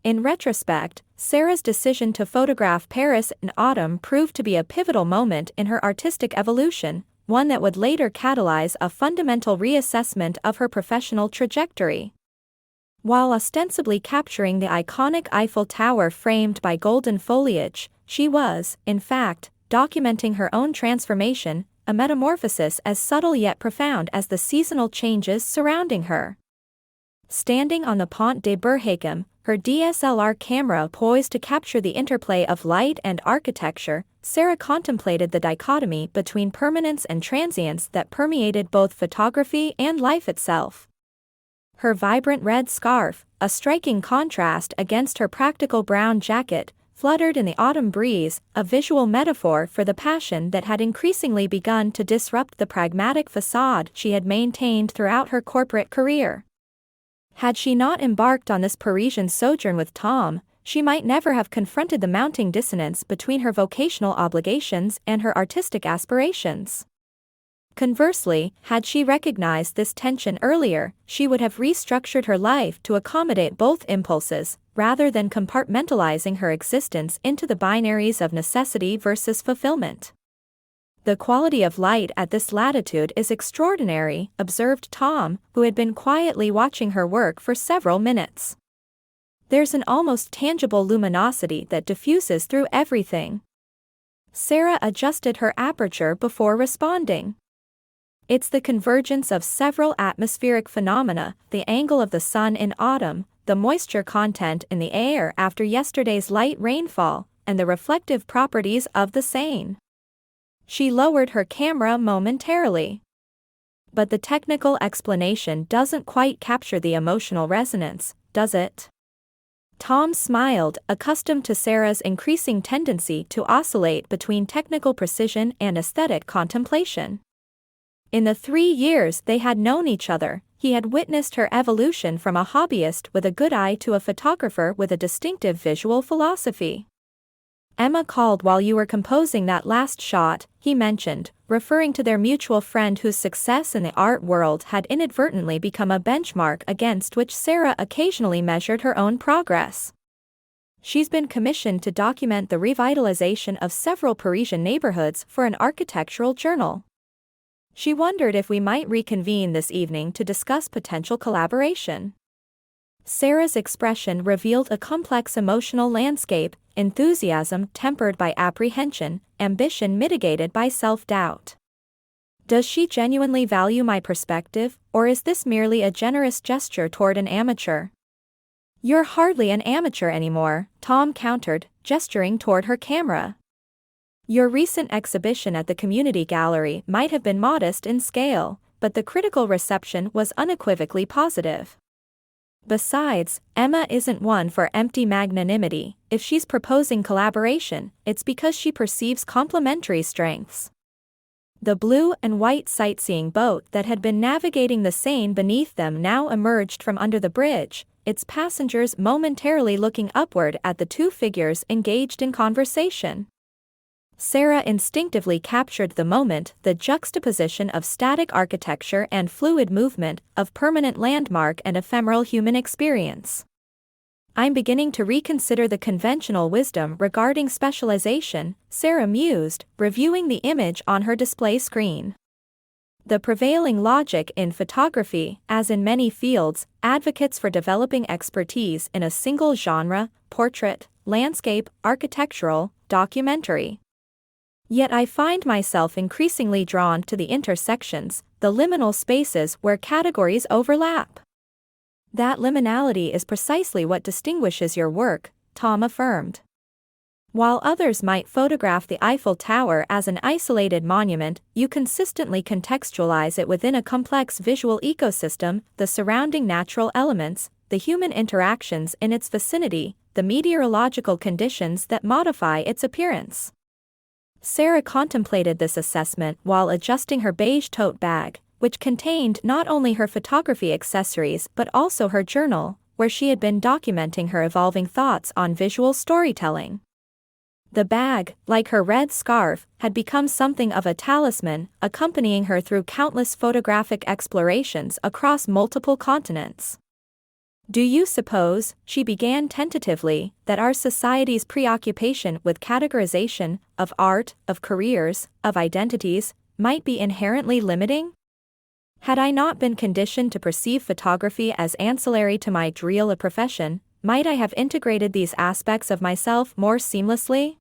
In retrospect, Sarah's decision to photograph Paris in autumn proved to be a pivotal moment in her artistic evolution, one that would later catalyze a fundamental reassessment of her professional trajectory. While ostensibly capturing the iconic Eiffel Tower framed by golden foliage, she was, in fact, documenting her own transformation, a metamorphosis as subtle yet profound as the seasonal changes surrounding her. Standing on the Pont de Berghem, her DSLR camera poised to capture the interplay of light and architecture, Sarah contemplated the dichotomy between permanence and transience that permeated both photography and life itself. Her vibrant red scarf, a striking contrast against her practical brown jacket, fluttered in the autumn breeze, a visual metaphor for the passion that had increasingly begun to disrupt the pragmatic facade she had maintained throughout her corporate career. Had she not embarked on this Parisian sojourn with Tom, she might never have confronted the mounting dissonance between her vocational obligations and her artistic aspirations. Conversely, had she recognized this tension earlier, she would have restructured her life to accommodate both impulses, rather than compartmentalizing her existence into the binaries of necessity versus fulfillment. "The quality of light at this latitude is extraordinary," observed Tom, who had been quietly watching her work for several minutes. "There's an almost tangible luminosity that diffuses through everything." Sarah adjusted her aperture before responding. "It's the convergence of several atmospheric phenomena, the angle of the sun in autumn, the moisture content in the air after yesterday's light rainfall, and the reflective properties of the Seine." She lowered her camera momentarily. "But the technical explanation doesn't quite capture the emotional resonance, does it?" Tom smiled, accustomed to Sarah's increasing tendency to oscillate between technical precision and aesthetic contemplation. In the 3 years they had known each other, he had witnessed her evolution from a hobbyist with a good eye to a photographer with a distinctive visual philosophy. "Emma called while you were composing that last shot," he mentioned, referring to their mutual friend whose success in the art world had inadvertently become a benchmark against which Sarah occasionally measured her own progress. "She's been commissioned to document the revitalization of several Parisian neighborhoods for an architectural journal. She wondered if we might reconvene this evening to discuss potential collaboration." Sarah's expression revealed a complex emotional landscape, enthusiasm tempered by apprehension, ambition mitigated by self-doubt. "Does she genuinely value my perspective, or is this merely a generous gesture toward an amateur?" "You're hardly an amateur anymore," Tom countered, gesturing toward her camera. "Your recent exhibition at the community gallery might have been modest in scale, but the critical reception was unequivocally positive. Besides, Emma isn't one for empty magnanimity. If she's proposing collaboration, it's because she perceives complementary strengths." The blue and white sightseeing boat that had been navigating the Seine beneath them now emerged from under the bridge, its passengers momentarily looking upward at the two figures engaged in conversation. Sarah instinctively captured the moment, the juxtaposition of static architecture and fluid movement, of permanent landmark and ephemeral human experience. "I'm beginning to reconsider the conventional wisdom regarding specialization," Sarah mused, reviewing the image on her display screen. "The prevailing logic in photography, as in many fields, advocates for developing expertise in a single genre: portrait, landscape, architectural, documentary. Yet I find myself increasingly drawn to the intersections, the liminal spaces where categories overlap." "That liminality is precisely what distinguishes your work," Tom affirmed. "While others might photograph the Eiffel Tower as an isolated monument, you consistently contextualize it within a complex visual ecosystem, the surrounding natural elements, the human interactions in its vicinity, the meteorological conditions that modify its appearance." Sarah contemplated this assessment while adjusting her beige tote bag, which contained not only her photography accessories but also her journal, where she had been documenting her evolving thoughts on visual storytelling. The bag, like her red scarf, had become something of a talisman, accompanying her through countless photographic explorations across multiple continents. Do you suppose, she began tentatively, that our society's preoccupation with categorization, of art, of careers, of identities, might be inherently limiting? Had I not been conditioned to perceive photography as ancillary to my real profession, might I have integrated these aspects of myself more seamlessly?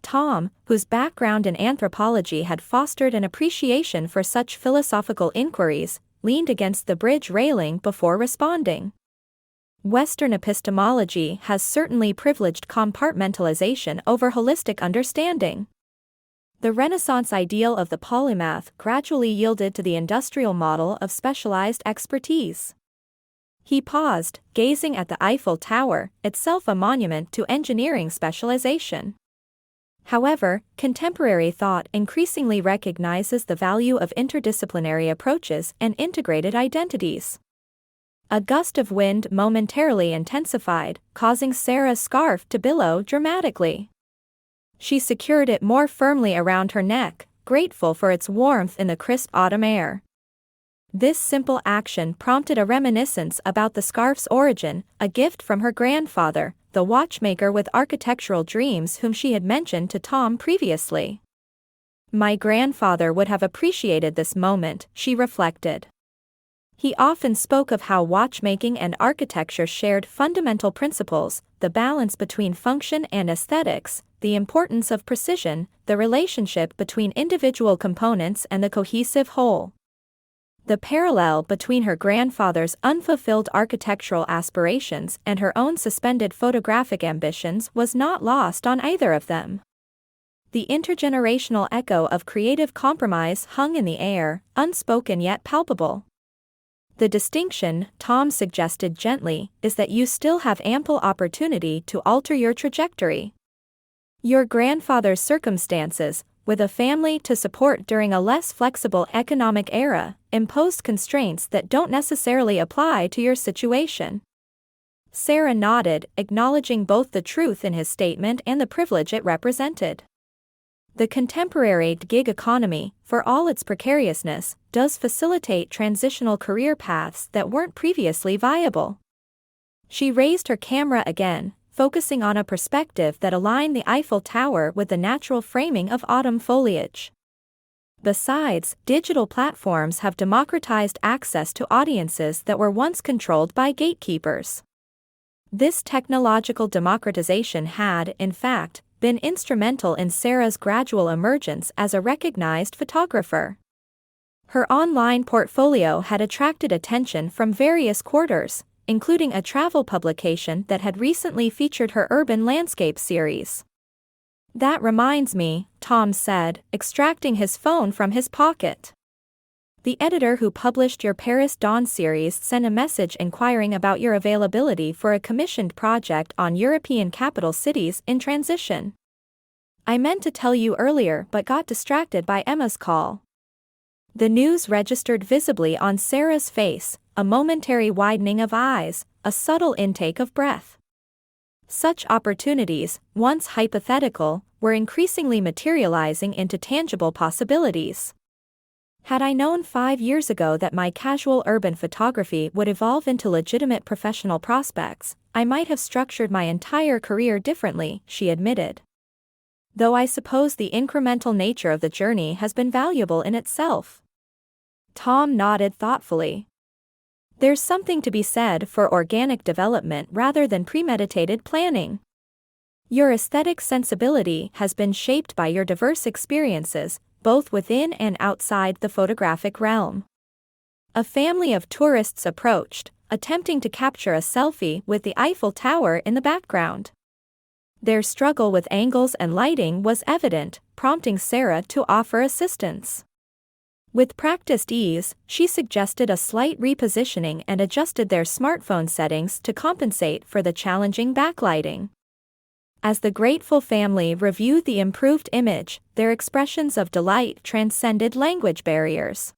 Tom, whose background in anthropology had fostered an appreciation for such philosophical inquiries, leaned against the bridge railing before responding. Western epistemology has certainly privileged compartmentalization over holistic understanding. The Renaissance ideal of the polymath gradually yielded to the industrial model of specialized expertise. He paused, gazing at the Eiffel Tower, itself a monument to engineering specialization. However, contemporary thought increasingly recognizes the value of interdisciplinary approaches and integrated identities. A gust of wind momentarily intensified, causing Sarah's scarf to billow dramatically. She secured it more firmly around her neck, grateful for its warmth in the crisp autumn air. This simple action prompted a reminiscence about the scarf's origin, a gift from her grandfather, the watchmaker with architectural dreams whom she had mentioned to Tom previously. My grandfather would have appreciated this moment, she reflected. He often spoke of how watchmaking and architecture shared fundamental principles, the balance between function and aesthetics, the importance of precision, the relationship between individual components and the cohesive whole. The parallel between her grandfather's unfulfilled architectural aspirations and her own suspended photographic ambitions was not lost on either of them. The intergenerational echo of creative compromise hung in the air, unspoken yet palpable. The distinction, Tom suggested gently, is that you still have ample opportunity to alter your trajectory. Your grandfather's circumstances, with a family to support during a less flexible economic era, imposed constraints that don't necessarily apply to your situation. Sarah nodded, acknowledging both the truth in his statement and the privilege it represented. The contemporary gig economy, for all its precariousness, does facilitate transitional career paths that weren't previously viable. She raised her camera again, focusing on a perspective that aligned the Eiffel Tower with the natural framing of autumn foliage. Besides, digital platforms have democratized access to audiences that were once controlled by gatekeepers. This technological democratization had, in fact, been instrumental in Sarah's gradual emergence as a recognized photographer. Her online portfolio had attracted attention from various quarters, including a travel publication that had recently featured her urban landscape series. That reminds me, Tom said, extracting his phone from his pocket. The editor who published your Paris Dawn series sent a message inquiring about your availability for a commissioned project on European capital cities in transition. I meant to tell you earlier but got distracted by Emma's call. The news registered visibly on Sarah's face, a momentary widening of eyes, a subtle intake of breath. Such opportunities, once hypothetical, were increasingly materializing into tangible possibilities. Had I known 5 years ago that my casual urban photography would evolve into legitimate professional prospects, I might have structured my entire career differently, she admitted. Though I suppose the incremental nature of the journey has been valuable in itself. Tom nodded thoughtfully. There's something to be said for organic development rather than premeditated planning. Your aesthetic sensibility has been shaped by your diverse experiences, both within and outside the photographic realm. A family of tourists approached, attempting to capture a selfie with the Eiffel Tower in the background. Their struggle with angles and lighting was evident, prompting Sarah to offer assistance. With practiced ease, she suggested a slight repositioning and adjusted their smartphone settings to compensate for the challenging backlighting. As the grateful family reviewed the improved image, their expressions of delight transcended language barriers.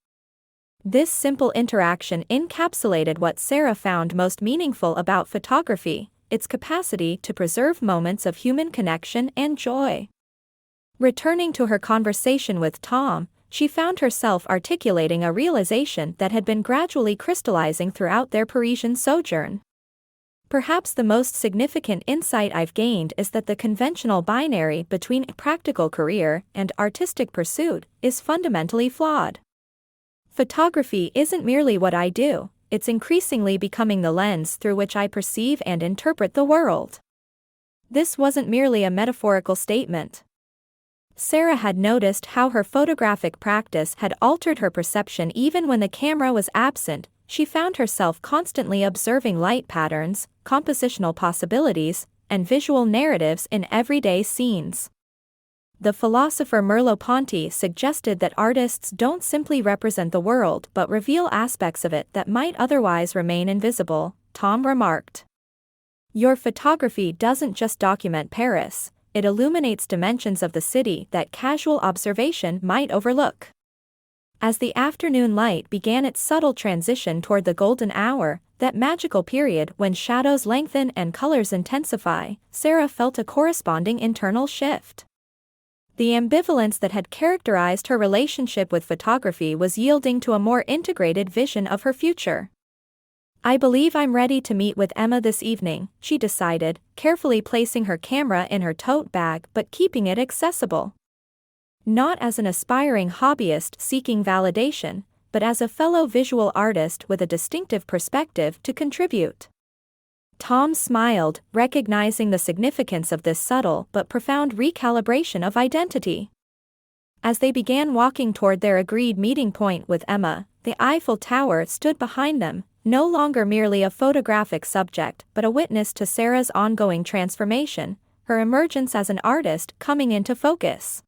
This simple interaction encapsulated what Sarah found most meaningful about photography, its capacity to preserve moments of human connection and joy. Returning to her conversation with Tom, she found herself articulating a realization that had been gradually crystallizing throughout their Parisian sojourn. Perhaps the most significant insight I've gained is that the conventional binary between a practical career and artistic pursuit is fundamentally flawed. Photography isn't merely what I do, it's increasingly becoming the lens through which I perceive and interpret the world. This wasn't merely a metaphorical statement. Sarah had noticed how her photographic practice had altered her perception even when the camera was absent. She found herself constantly observing light patterns, compositional possibilities, and visual narratives in everyday scenes. The philosopher Merleau-Ponty suggested that artists don't simply represent the world but reveal aspects of it that might otherwise remain invisible, Tom remarked. Your photography doesn't just document Paris, it illuminates dimensions of the city that casual observation might overlook. As the afternoon light began its subtle transition toward the golden hour, that magical period when shadows lengthen and colors intensify, Sarah felt a corresponding internal shift. The ambivalence that had characterized her relationship with photography was yielding to a more integrated vision of her future. I believe I'm ready to meet with Emma this evening, she decided, carefully placing her camera in her tote bag but keeping it accessible. Not as an aspiring hobbyist seeking validation, but as a fellow visual artist with a distinctive perspective to contribute. Tom smiled, recognizing the significance of this subtle but profound recalibration of identity. As they began walking toward their agreed meeting point with Emma, the Eiffel Tower stood behind them, no longer merely a photographic subject but a witness to Sarah's ongoing transformation, her emergence as an artist coming into focus.